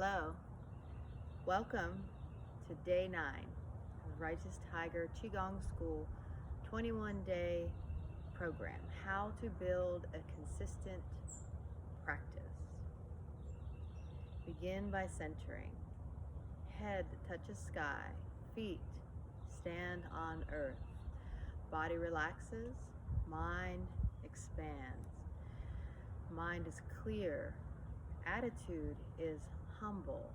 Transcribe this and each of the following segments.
Hello, welcome to day 9 of the Righteous Tiger Qigong School 21-day program, how to build a consistent practice. Begin by centering. Head touches sky, feet stand on earth. Body relaxes, mind expands. Mind is clear, attitude is humble.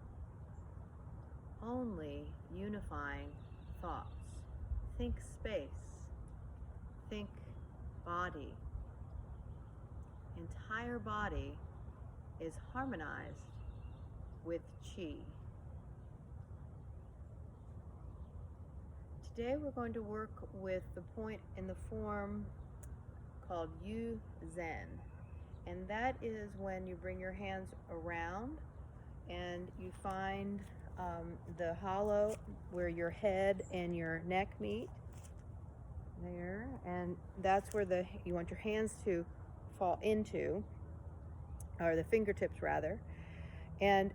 Only unifying thoughts. Think space. Think body. Entire body is harmonized with Qi. Today we're going to work with the point in the form called Yu Zen. And that is when you bring your hands around and you find the hollow where your head and your neck meet there, and that's where you want your hands to fall into, or the fingertips rather. And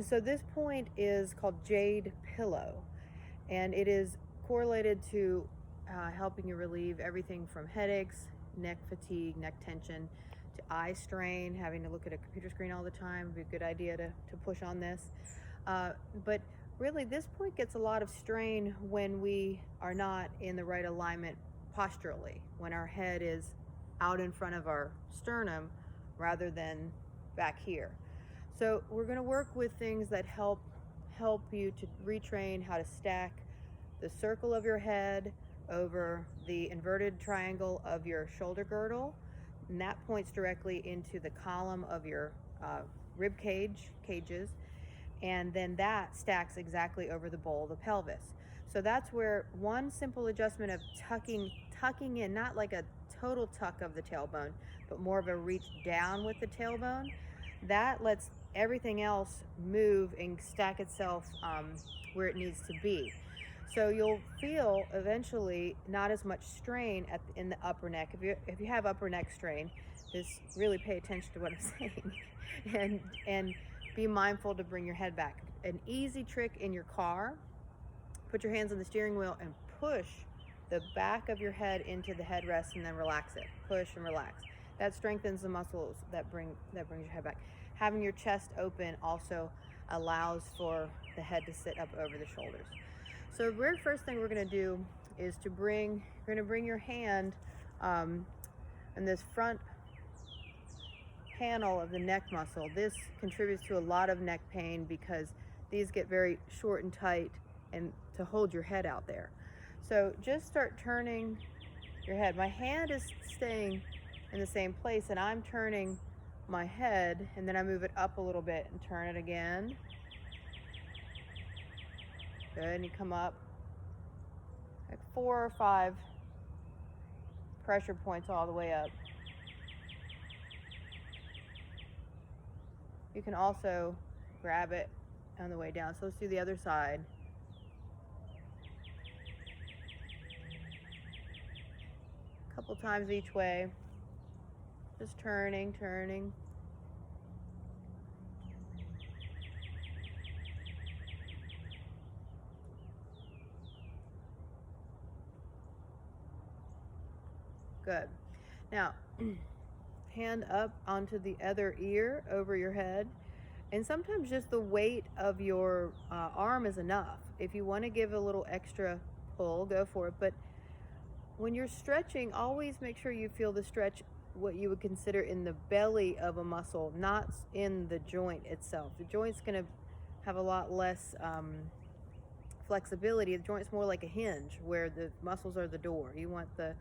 so this point is called Jade Pillow, and it is correlated to helping you relieve everything from headaches, neck fatigue, neck tension, to eye strain. Having to look at a computer screen all the time would be a good idea to push on this. But really, this point gets a lot of strain when we are not in the right alignment posturally, when our head is out in front of our sternum rather than back here. So we're going to work with things that help you to retrain how to stack the circle of your head over the inverted triangle of your shoulder girdle, and that points directly into the column of your rib cages, and then that stacks exactly over the bowl of the pelvis. So that's where one simple adjustment of tucking in, not like a total tuck of the tailbone, but more of a reach down with the tailbone, that lets everything else move and stack itself where it needs to be. So you'll feel eventually not as much strain in the upper neck. If you have upper neck strain, just really pay attention to what I'm saying, and be mindful to bring your head back. An easy trick in your car: put your hands on the steering wheel and push the back of your head into the headrest, and then relax it. Push and relax. That strengthens the muscles that brings your head back. Having your chest open also allows for the head to sit up over the shoulders. So the very first thing we're going to do is bring your hand in this front panel of the neck muscle. This contributes to a lot of neck pain because these get very short and tight, and to hold your head out there. So just start turning your head. My hand is staying in the same place, and I'm turning my head, and then I move it up a little bit and turn it again. Good, and you come up like 4 or 5 pressure points all the way up. You can also grab it on the way down. So let's do the other side. A couple times each way. Just turning. Good. Now, hand up onto the other ear over your head. And sometimes just the weight of your arm is enough. If you want to give a little extra pull, go for it. But when you're stretching, always make sure you feel the stretch, what you would consider in the belly of a muscle, not in the joint itself. The joint's going to have a lot less flexibility. The joint's more like a hinge where the muscles are the door. You want the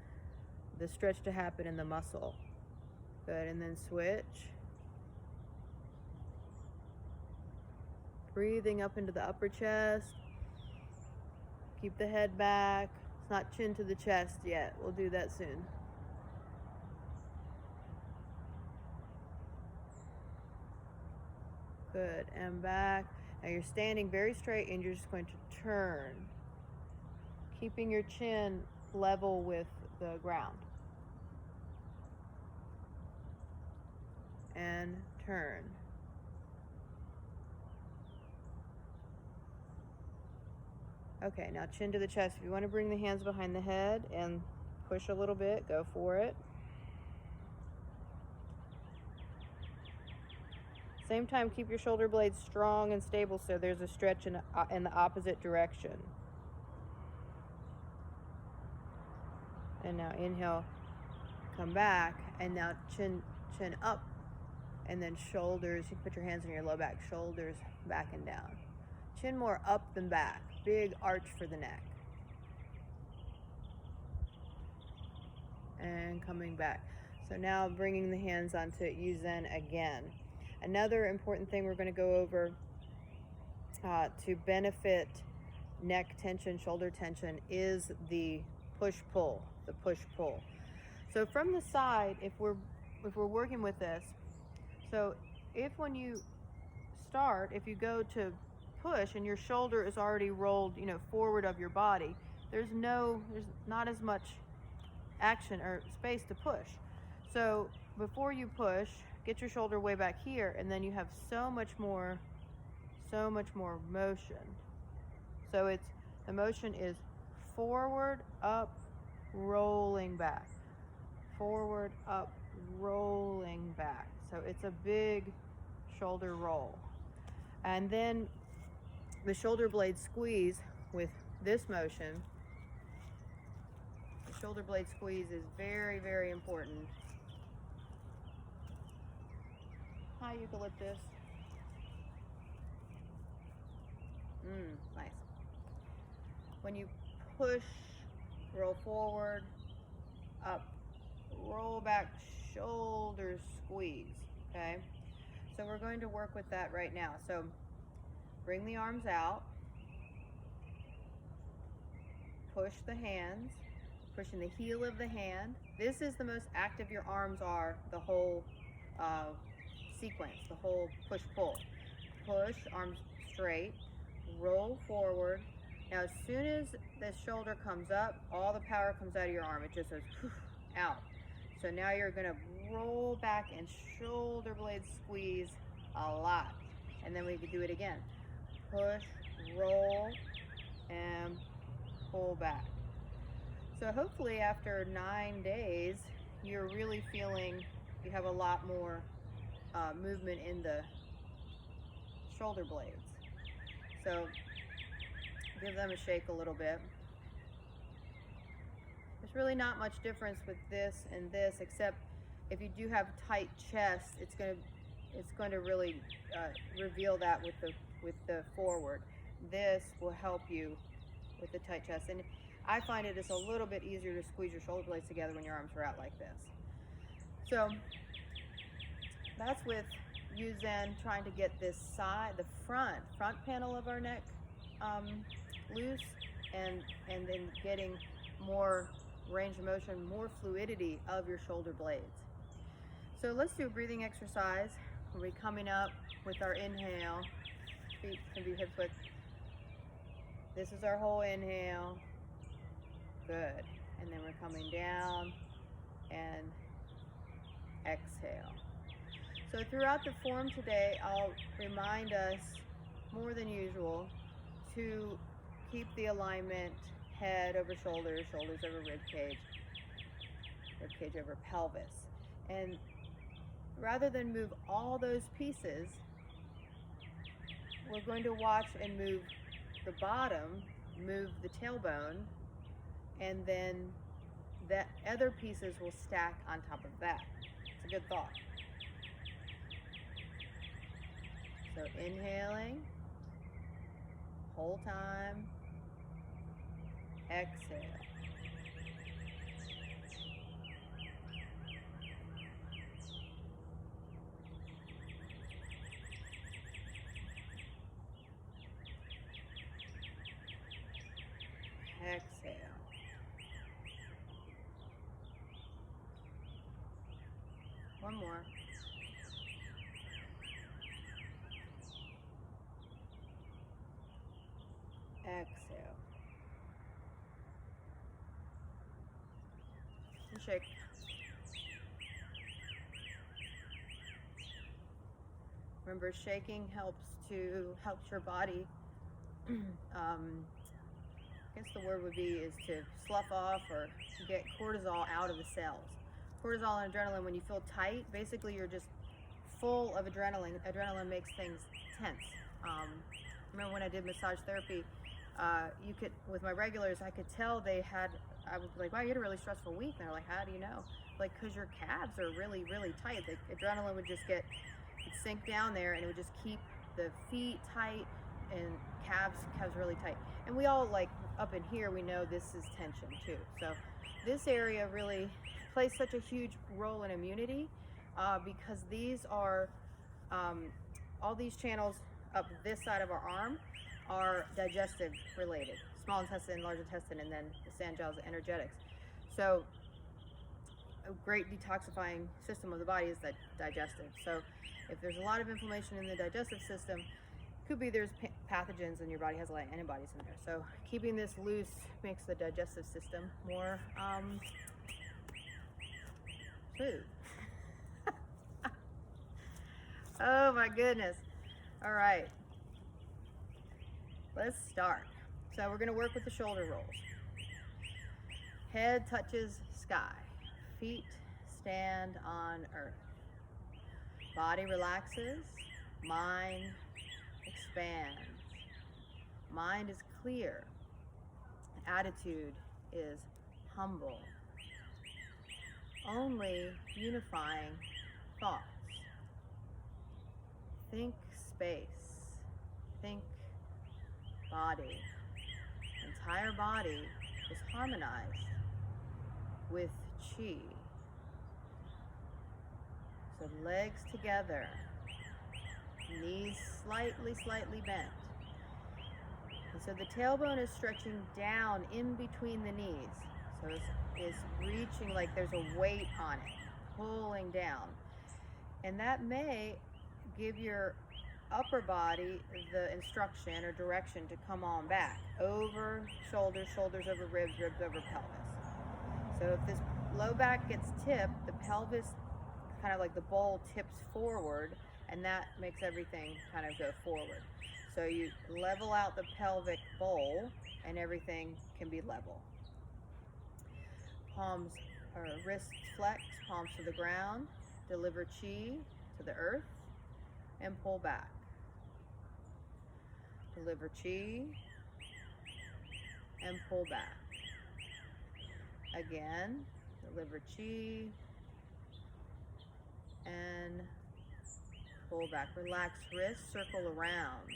stretch to happen in the muscle. Good, and then switch. Breathing up into the upper chest. Keep the head back. It's not chin to the chest yet. We'll do that soon. Good, and back. Now you're standing very straight, and you're just going to turn, keeping your chin level with the ground. And turn. Okay, now chin to the chest. If you want to bring the hands behind the head and push a little bit, go for it. Same time, keep your shoulder blades strong and stable so there's a stretch in the opposite direction. And now inhale, come back, and now chin up, and then shoulders. You can put your hands on your low back, shoulders back and down. Chin more up than back. Big arch for the neck. And coming back. So now bringing the hands onto U-Zen again. Another important thing we're going to go over to benefit neck tension, shoulder tension is the push-pull. The push-pull. So from the side, if we're working with this, so if when you start, if you go to push and your shoulder is already rolled, forward of your body, there's not as much action or space to push. So before you push, get your shoulder way back here, and then you have so much more motion. So the motion is forward, up, rolling back. Forward, up, rolling back. So it's a big shoulder roll. And then the shoulder blade squeeze with this motion. The shoulder blade squeeze is very, very important. Hi, eucalyptus. Nice. When you push, roll forward, up, roll back, shoulder squeeze, okay? So we're going to work with that right now. So bring the arms out, push the hands, pushing the heel of the hand. This is the most active your arms are, the whole sequence, the whole push-pull. Push, arms straight, roll forward. Now as soon as the shoulder comes up, all the power comes out of your arm. It just goes out. So now you're gonna roll back and shoulder blade squeeze a lot. And then we can do it again. Push, roll, and pull back. So hopefully after 9 days, you're really feeling you have a lot more movement in the shoulder blades. So give them a shake a little bit. There's really not much difference with this and this, except if you do have tight chest, it's going to really reveal that with the forward. This will help you with the tight chest, and I find it is a little bit easier to squeeze your shoulder blades together when your arms are out like this. So that's with U-Zen, trying to get this side, the front panel of our neck loose, and then getting more range of motion, more fluidity of your shoulder blades. So let's do a breathing exercise. We'll be coming up with our inhale. Feet can be hip width. This is our whole inhale. Good. And then we're coming down and exhale. So throughout the form today, I'll remind us more than usual to keep the alignment, head over shoulders, shoulders over rib cage over pelvis. And rather than move all those pieces, we're going to watch and move the bottom, move the tailbone, and then the other pieces will stack on top of that. It's a good thought. So inhaling, whole time, exhale. Exhale. One more. Exhale. And shake. Remember, shaking helps your body I guess the word would be, is to slough off or get cortisol out of the cells. Cortisol and adrenaline, when you feel tight, basically you're just full of adrenaline. Adrenaline makes things tense. Remember when I did massage therapy, you could, with my regulars, I could tell I was like, wow, you had a really stressful week. And they're like, how do you know? Like, because your calves are really, really tight. The adrenaline would just it'd sink down there, and it would just keep the feet tight and calves really tight. And we all, like, up in here, we know this is tension too. So this area really plays such a huge role in immunity, because these are, all these channels up this side of our arm are digestive related. Small intestine, large intestine, and then the sand gels, energetics. So a great detoxifying system of the body is that digestive. So if there's a lot of inflammation in the digestive system, could be there's pathogens and your body has a lot of antibodies in there. So keeping this loose makes the digestive system more smooth. Oh my goodness. All right, let's start. So we're gonna work with the shoulder rolls. Head touches sky. Feet stand on earth. Body relaxes. Mind expands. Mind is clear. Attitude is humble. Only unifying thoughts. Think space. Think body. Entire body is harmonized with chi. So legs together, knees slightly bent. And so the tailbone is stretching down in between the knees. So it's reaching like there's a weight on it, pulling down. And that may give your upper body the instruction or direction to come on back. Over shoulders, shoulders over ribs, ribs over pelvis. So if this low back gets tipped, the pelvis, kind of like the bowl, tips forward, and that makes everything kind of go forward. So you level out the pelvic bowl and everything can be level. Palms or wrists flex, palms to the ground, deliver chi to the earth, and pull back. Deliver chi and pull back. Again, deliver chi and pull back. Relax wrists, circle around.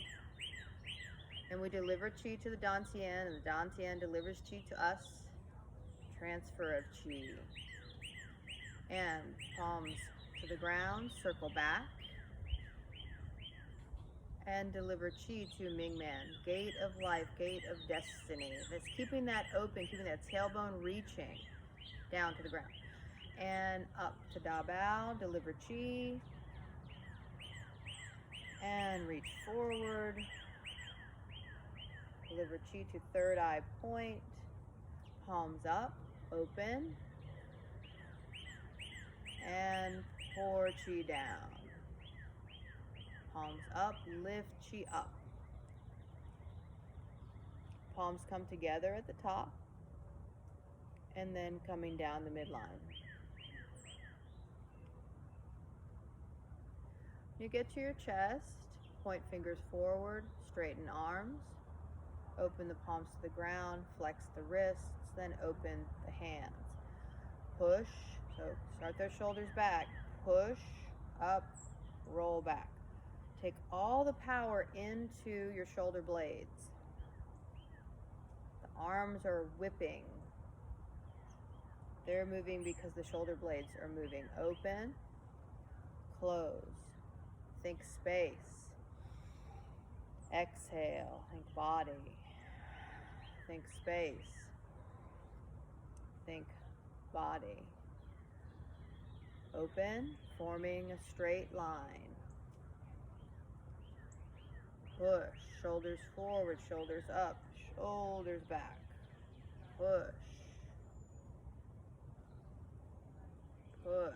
And we deliver chi to the Dantian, and the Dantian delivers chi to us. Transfer of chi. And palms to the ground, circle back. And deliver chi to Mingman, gate of life, gate of destiny. That's keeping that open, keeping that tailbone reaching down to the ground. And up to Da Bao, deliver chi. And reach forward. Deliver chi to third eye point. Palms up, open. And pour chi down. Palms up, lift chi up. Palms come together at the top and then coming down the midline. You get to your chest, point fingers forward, straighten arms, open the palms to the ground, flex the wrists, then open the hands. Push, so start those shoulders back, push, up, roll back. Take all the power into your shoulder blades. The arms are whipping. They're moving because the shoulder blades are moving. Open, close. Think space. Exhale, think body. Think space. Think body. Open, forming a straight line. Push, shoulders forward, shoulders up, shoulders back. Push. Push.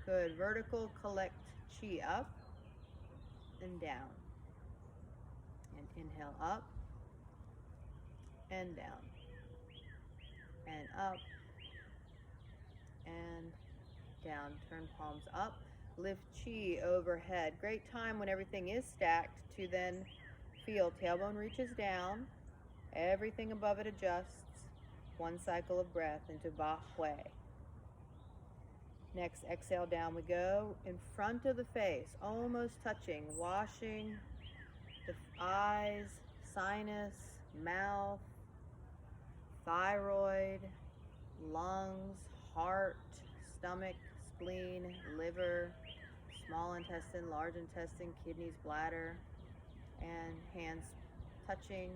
Good. Vertical, collect chi up and down. Inhale up and down and up and down. Turn palms up. Lift chi overhead. Great time when everything is stacked to then feel tailbone reaches down. Everything above it adjusts. One cycle of breath into Ba Hui. Next, exhale, down we go. In front of the face, almost touching, washing the eyes, sinus, mouth, thyroid, lungs, heart, stomach, spleen, liver, small intestine, large intestine, kidneys, bladder, and hands touching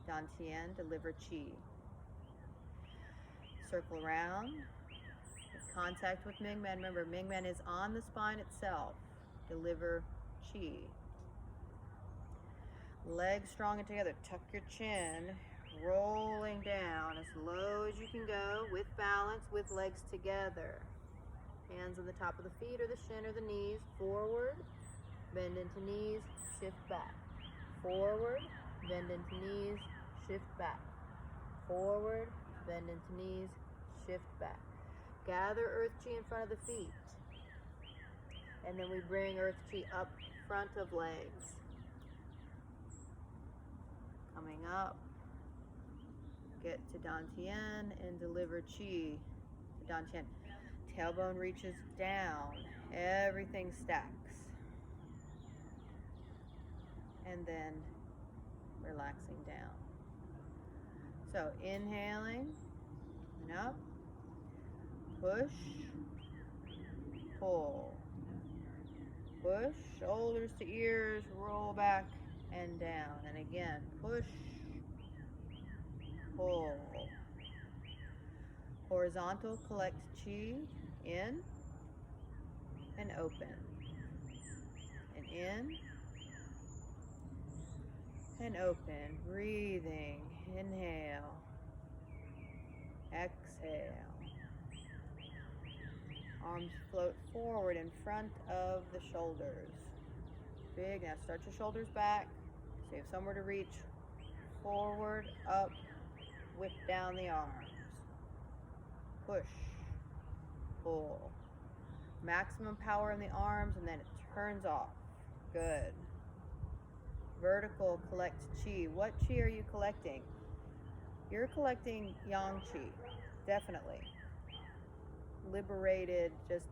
Dantian, deliver chi. Circle around, make contact with Mingmen. Remember, Mingmen is on the spine itself. Deliver chi. Legs strong and together. Tuck your chin, rolling down as low as you can go with balance, with legs together. Hands on the top of the feet or the shin or the knees. Forward, bend into knees, shift back. Forward, bend into knees, shift back. Forward, bend into knees, shift back. Gather earth chi in front of the feet. And then we bring earth chi up front of legs. Coming up, get to Dantian and deliver chi to Dantian. Tailbone reaches down, everything stacks. And then relaxing down. So inhaling and up, push, pull, push, shoulders to ears, roll back and down. And again, push, pull. Horizontal, collect chi in and open. And in and open. Breathing. Inhale. Exhale. Arms float forward in front of the shoulders. Big. Now start your shoulders back. So you have somewhere to reach. Forward, up, whip down the arms. Push, pull. Maximum power in the arms, and then it turns off. Good. Vertical, collect chi. What chi are you collecting? You're collecting yang chi, definitely. Liberated, just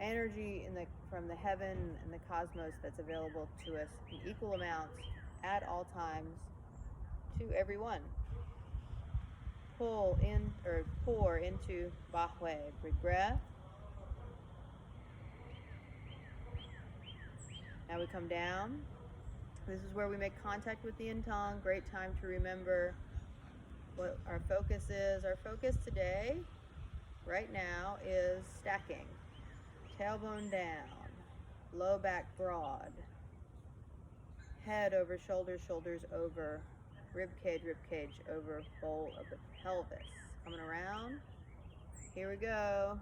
energy from the heaven and the cosmos that's available to us in equal amounts at all times to everyone. Pull in or pour into Ba Hui. Big breath. Now we come down. This is where we make contact with the yin tongue. Great time to remember what our focus is. Our focus today, right now, is stacking. Tailbone down. Low back broad. Head over shoulders, shoulders over. Rib cage over bowl of the pelvis. Coming around. Here we go.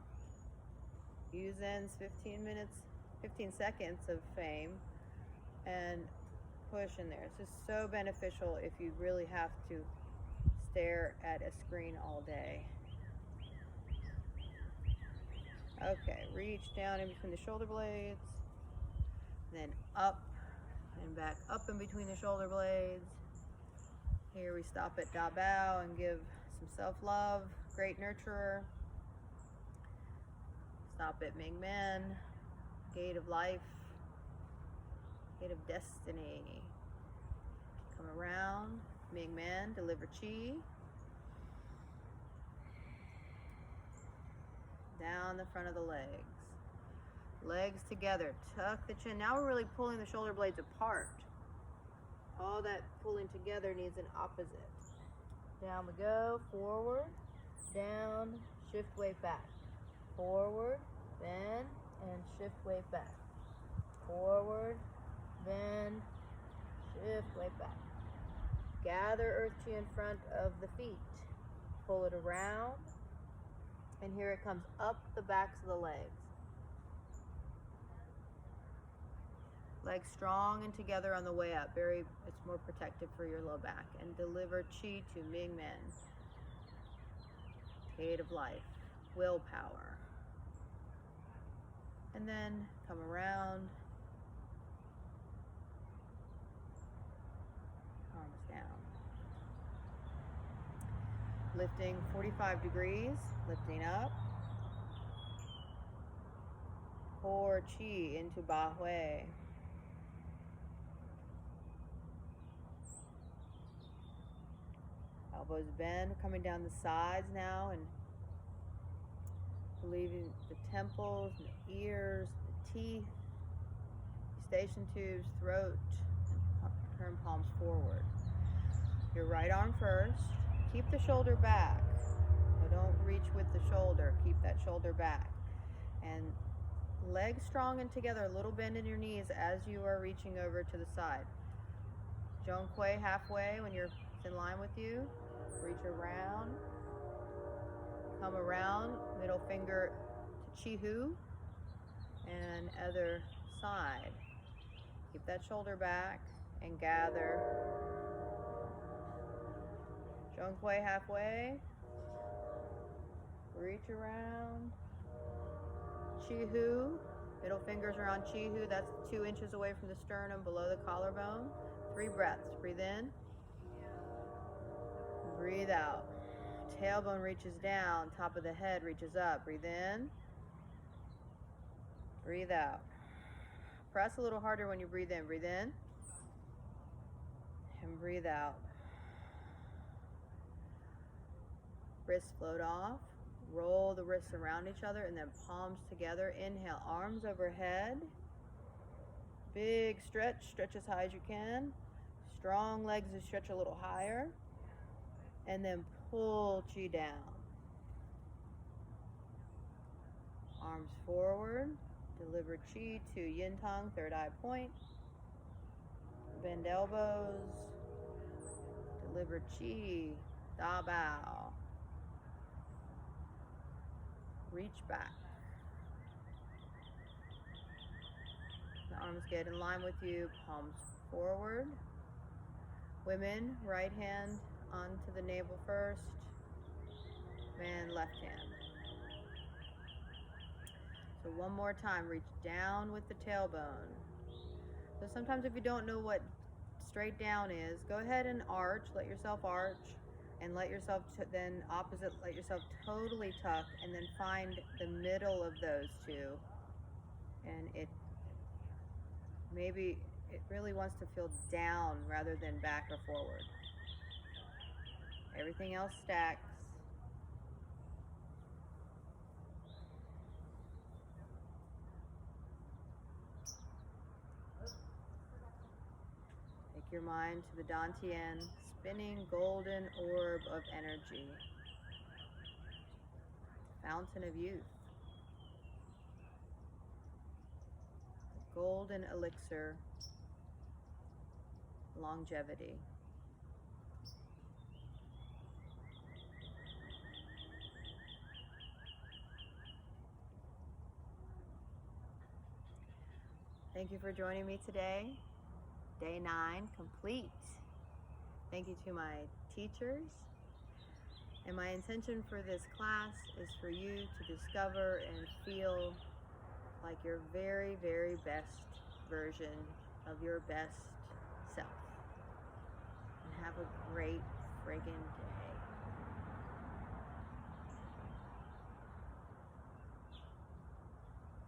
Yu Zen's 15 seconds of fame, and push in there. It's just so beneficial if you really have to stare at a screen all day. Okay, reach down in between the shoulder blades, then up and back up in between the shoulder blades. Here we stop at Da Bao and give some self-love. Great nurturer. Stop at Ming Men. Gate of life. Gate of destiny. Come around. Ming Men. Deliver chi. Down the front of the legs. Legs together. Tuck the chin. Now we're really pulling the shoulder blades apart. All that pulling together needs an opposite. Down we go. Forward, down, shift weight back. Forward, bend, and shift weight back. Forward, bend, shift weight back. Gather earth chi in front of the feet. Pull it around, and here it comes up the backs of the legs. Legs strong and together on the way up. It's more protective for your low back. And deliver chi to Ming Men. Jade of life. Willpower. And then come around. Arms down. Lifting 45 degrees. Lifting up. Pour chi into Ba Hui. Elbows bend, coming down the sides now and leaving the temples, the ears, the teeth, eustachian tubes, throat, and turn palms forward. Your right arm first. Keep the shoulder back. So don't reach with the shoulder. Keep that shoulder back. And legs strong and together, a little bend in your knees as you are reaching over to the side. Zhong Kui halfway when you're in line with you. Reach around. Come around, middle finger to Chi Hu. And other side. Keep that shoulder back and gather. Zhong Kui halfway. Reach around. Chi Hu. Middle fingers are on Chi Hu. That's 2 inches away from the sternum, below the collarbone. 3 breaths. Breathe in. Breathe out. Tailbone reaches down. Top of the head reaches up. Breathe in. Breathe out. Press a little harder when you breathe in. Breathe in. And breathe out. Wrists float off. Roll the wrists around each other and then palms together. Inhale, arms overhead. Big stretch. Stretch as high as you can. Strong legs to stretch a little higher. And then pull chi down. Arms forward. Deliver chi to yin tong, third eye point. Bend elbows. Deliver chi, da bao. Reach back. The arms get in line with you, palms forward. Women, right hand onto the navel first. Man, left hand. So one more time, reach down with the tailbone. So sometimes if you don't know what straight down is, go ahead and arch, let yourself arch, and let yourself, then opposite, let yourself totally tuck, and then find the middle of those two. And it really wants to feel down rather than back or forward. Everything else stacks. Take your mind to the Dantian, spinning golden orb of energy. Fountain of youth. The golden elixir. Longevity. Thank you for joining me today. Day 9 complete. Thank you to my teachers. And my intention for this class is for you to discover and feel like your very, very best version of your best self. And have a great friggin' day.